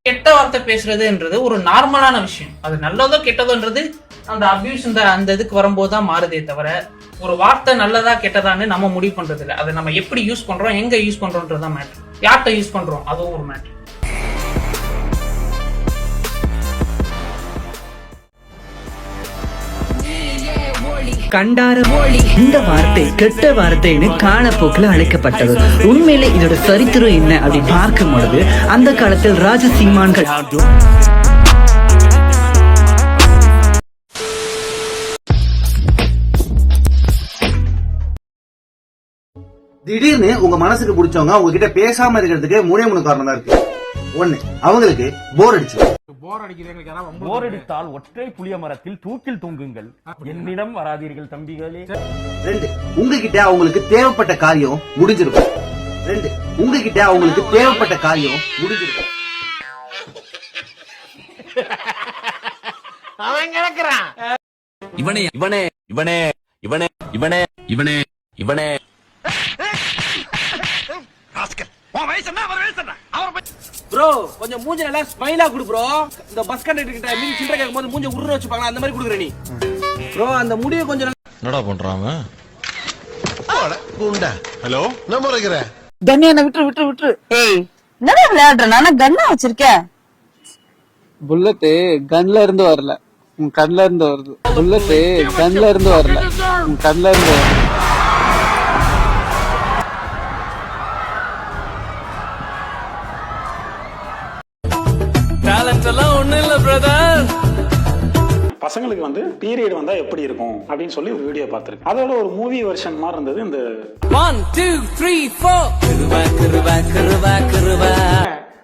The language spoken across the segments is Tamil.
கெட்ட வார்த்தை பேசுறதுன்றது ஒரு நார்மலான விஷயம். அது நல்லதோ கெட்டதோன்றது அந்த அபியூஸ் அந்த இதுக்கு வரும்போது தான் மாறுதே தவிர ஒரு வார்த்தை நல்லதா கெட்டதான்னு நம்ம முடிவு பண்றது இல்லை. அதை நம்ம எப்படி யூஸ் பண்றோம், எங்க யூஸ் பண்றோம்ன்றதான் மேட்டர். யார்கிட்ட யூஸ் பண்றோம் அதுவும் ஒரு மேட்டர். கண்டார இந்த வார்த்தை கெட்ட வார்த்தைன்னு காலப்போக்கில் அழைக்கப்பட்டது. உண்மையிலே இதோட சரித்திரம் என்ன அப்படி பார்க்கும் பொழுது அந்த காலத்தில் ராஜசிம்மான்கள் திடீர்னு உங்க மனசுக்கு பிடிச்சவங்க உங்ககிட்ட பேசாம இருக்கிறதுக்கு 3 காரணம் தான் இருக்கு. 1, அவங்களுக்கு போர் அடிச்சு. போர் அடித்தால் ஒற்றை புளிய மரத்தில் தூக்கில் தூங்குங்கள், என்னிடம் வராதீர்கள் தம்பிகளே. 2, உங்ககிட்ட அவங்களுக்கு தேவைப்பட்ட காரியம் முடிஞ்சிருக்கும். 2, உங்ககிட்ட அவங்களுக்கு தேவைப்பட்ட காரியம் முடிஞ்சிருக்கும். அவன் கிடக்குறான். இவனே இவனே இவனே இவனே இவனே இவனே இவனே ப்ரோ கொஞ்சம் மூஞ்ச நல்லா ஸ்மைலா குடு ப்ரோ. இந்த பஸ் கண்டக்டர் கிட்ட மீன் சில்லறை கேட்கும்போது மூஞ்ச உருற வச்சுப்பாங்க, அந்த மாதிரி குடுக்குற நீ ப்ரோ. அந்த முடிய கொஞ்சம் என்னடா பண்றாங்க? குண்டா ஹலோ நான் முறைக்கிறேன். கண்ணே என்ன விட்டு. ஏய் என்னடா விளையாடுற? நானா கண்ணா வச்சிருக்கேன். புல்லட்டு கன்ல இருந்து வரல, உன் கண்ல இருந்து வருது. புல்லட்டு கன்ல இருந்து வரல, உன் கண்ல இருந்து வருது. பசங்களுக்கு வந்து பீரியட் வந்தா எப்படி இருக்கும் அப்படின்னு சொல்லி ஒரு வீடியோ பார்த்திருக்கேன். அதோட ஒரு மூவி வெர்ஷன் மாதிரி இருந்தது. இந்த 1 2 3 4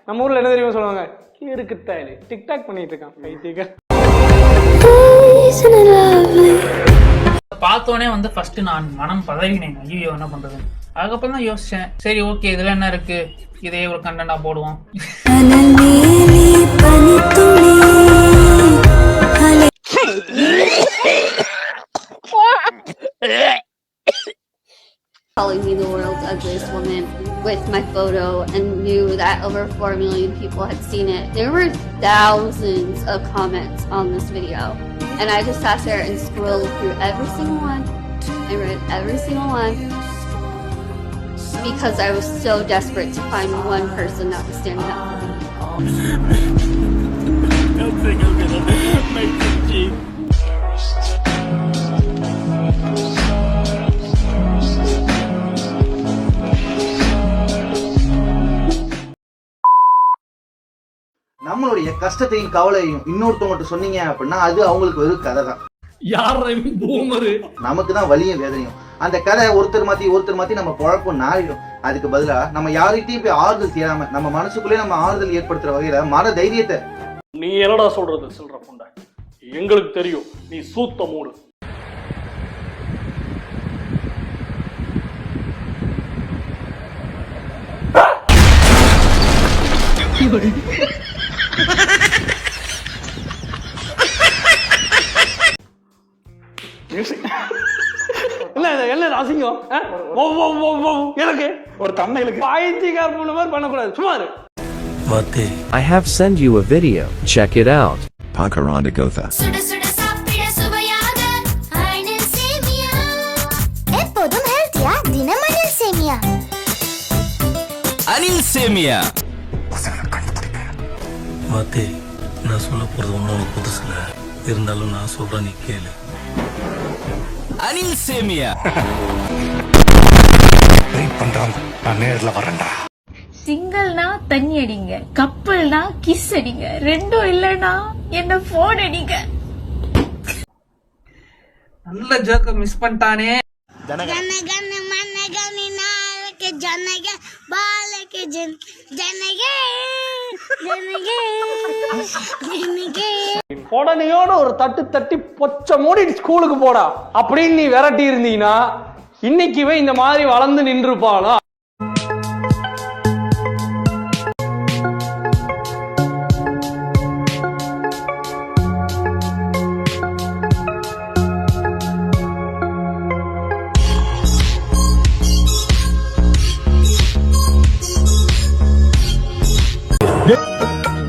நம்ம ஊர்ல என்ன தெரியுமா சொல்லுவாங்க, கிறுக்கு தாயிலே டிக்டாக் பண்ணிட்டு இருக்கான் பைத்தியக்கார. பார்த்தோன்னே வந்து ஃபர்ஸ்ட் நான் மனம் பதறினேன். ஐயோ என்ன பண்றது. அதுக்கப்புறம் தான் யோசிச்சேன், சரி ஓகே இதுல என்ன இருக்கு, இதே ஒரு கண்டென்ட்டா போடுவோம். Calling me the world's ugliest woman with my photo and knew that over 4 million people had seen it. There were thousands of comments on this video, and I just sat there and scrolled through every single one and read every single one because I was so desperate to find one person that was standing up for me. நம்மளுடைய கஷ்டத்தையும் கவலையும் இன்னொருத்தவங்க சொன்னீங்க அப்படின்னா அது அவங்களுக்கு ஒரு கதை தான். நமக்கு தான் வலியும் வேதனையும். அந்த கதை ஒருத்தர் மாத்தி நம்ம பொழப்பும் நாளிடும். அதுக்கு பதிலா நம்ம யார்கிட்டயும் போய் ஆறுதல் தேடாம நம்ம மனசுக்குள்ளே நம்ம ஆறுதல் ஏற்படுத்துற வகையில மன தைரியத்தை. நீ என்னடா சொல்றது சொல்ற புண்டை, எங்களுக்கு தெரியும் நீ சூத்த மூடு. என்ன அசிங்கம் எனக்கு ஒரு தன்னைகளுக்கு பைத்தியக்கார பொண்ணு மாதிரி பண்ணக்கூடாது. சுமார் I have sent you a video. Check it out. Pakaranda Gotha. எப்போதும் ஹெல்த்தியா தினம் அனில் சேமியா. அனில் சேமியா. மாத்தே, நான் சொல்ல போறது ஒன்னும் புதுசுல இருந்தாலும் நான் சொல்றேன், நீ கேளு. அனில் சேமியா. வெயிட் பண்றாங்க, நான் நேர்ல வரேன்டா. சிங்கிள்னா தண்ணி அடிங்க, கப்பல்னா கிஸ் அடிங்க, ரெண்டும் இல்லனா என்ன போன் அடிங்க. நல்ல ஜோக்க மிஸ் பண்ணிட்டானே. உடனையோட ஒரு தட்டி பொச்ச மூடி ஸ்கூலுக்கு போடா அப்படின்னு நீ விரட்டி இருந்தீங்கன்னா இன்னைக்கு இந்த மாதிரி வளர்ந்து நின்றுப்பாளா?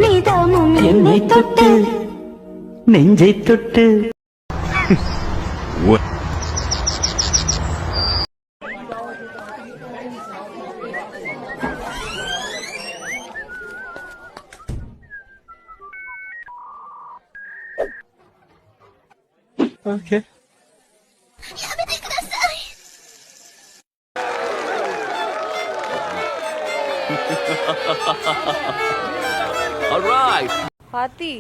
நீ என்னை தொட்டு நெஞ்சை தொட்டு ஓகே பாத்தி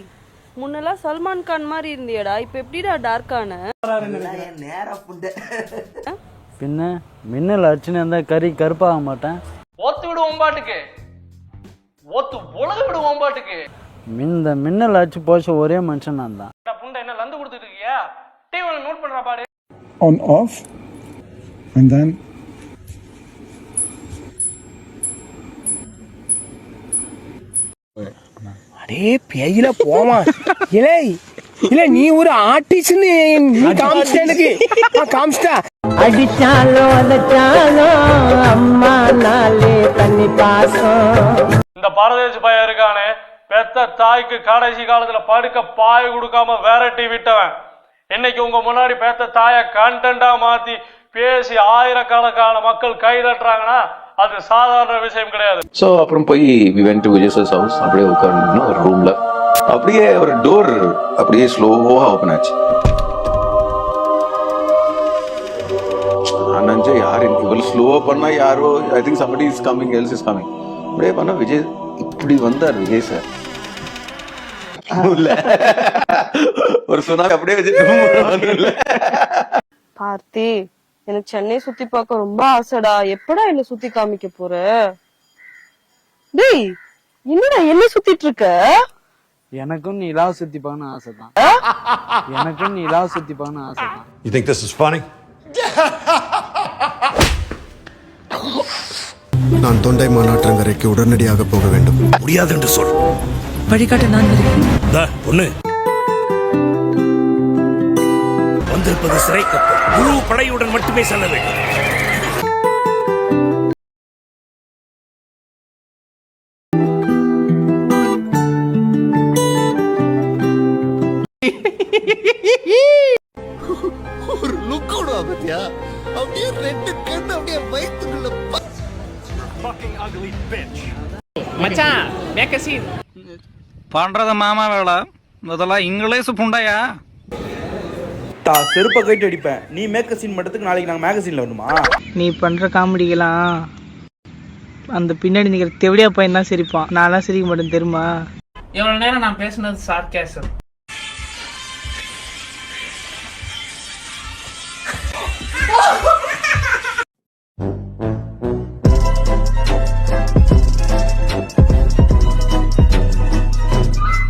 முன்னெல்லாம் சல்மான் கான் மாதிரி இருந்தியடா இப்ப எப்படிடா டார்க்கான பின்ன மின்னல் அடிச்சுன்னு இருந்தா கறி கருப்பாக மாட்டேன். ஓத்து விடுவோம் பாட்டுக்கு ஓத்து உலக விடுவோம் பாட்டுக்கு இந்த மின்னல் அடிச்சு போச்ச ஒரே மனுஷன் நான் தான். புண்டை என்ன லந்து கொடுத்துட்டு இருக்கியா டிவில நோட் பண்றா பாடு On off and then அடே பேயில போமா இலே இல்ல நீ ஒரு ஆர்டிஸ்ட்னு நீ காமிச்சிட்ட எனக்கு காமிச்சிட்டா அடிச்சாலோ அதச்சாலோ அம்மா நாளே தண்ணி பாசம். இந்த பாரதேசி பையன் இருக்கானே பெத்த தாய்க்கு கடைசி காலத்துல படுக்க பாய் கொடுக்காம விரட்டி விட்டவன் இன்னைக்கு உங்க முன்னாடி பெத்த தாய கண்டென்ட்டா மாத்தி பேசி ஆயிரக்கணக்கான மக்கள் கை தட்டுறாங்கன்னா அது சாதாரண விஷயம் கிடையாது. சோ அப்புறம் போய் we went to Vijay sir's house. அப்படியே உட்கார்ந்து ஒரு ரூம்ல அப்படியே ஒரு டோர் அப்படியே ஸ்லோவா ஓபன் ஆச்சு. நான் நினைச்சேன் யார் இவ்வளவு ஸ்லோவா பண்ணா யாரோ I think somebody is coming else is coming. அப்படியே பண்ணா விஜய் இப்படி வந்தார் விஜய் சார். ஒரு சுனாமி அப்படியே வச்சுட்டு பார்த்தி எனக்கு சென்னை சுத்தி பார்க்க ரொம்ப ஆசைடா எப்படா என்ன சுத்தி காமிக்க போற டேய் என்னடா என்ன சுத்திட்டு இருக்க எனக்கும் நீ இலாவ சுத்தி பார்க்கணும் ஆசை தான். எனக்கும் நீ இலாவ சுத்தி பார்க்கணும் ஆசை தான். You think this is funny? நான் தொண்டை மாநாட்டங்கரைக்கு உடனடியாக போக வேண்டும். முடியாது என்று சொல். வழிகாட்ட நான் வருகிறேன். பொண்ணு வந்திருப்பது சிறை கப்பல். முழு படையுடன் மட்டுமே செல்ல வேண்டும். ஒரு லுக் விடுவா பத்தியா அப்படியே ரெண்டு கண்ணு அப்படியே வயிற்றுக்குள்ள மச்சான் மேகசின் பண்றத மாமா வேலை அதெல்லாம் இங்கிலீஷ் புண்டையா செருப்பை கைட்டு அடிப்பேன். நீ மேகசின் மட்டத்துக்கு நாளைக்கு நாங்க மேகசின்ல வரணுமா? நீ பண்ற காமெடிக்கெல்லாம் அந்த பின்னாடி நிக்கிற தெவடியா பையன் தான் சிரிப்பான். நான்லாம் சிரிக்க மாட்டேன் தெரியுமா? இவ்வளவு நேரம் நான் பேசுனது சார்கேசம்.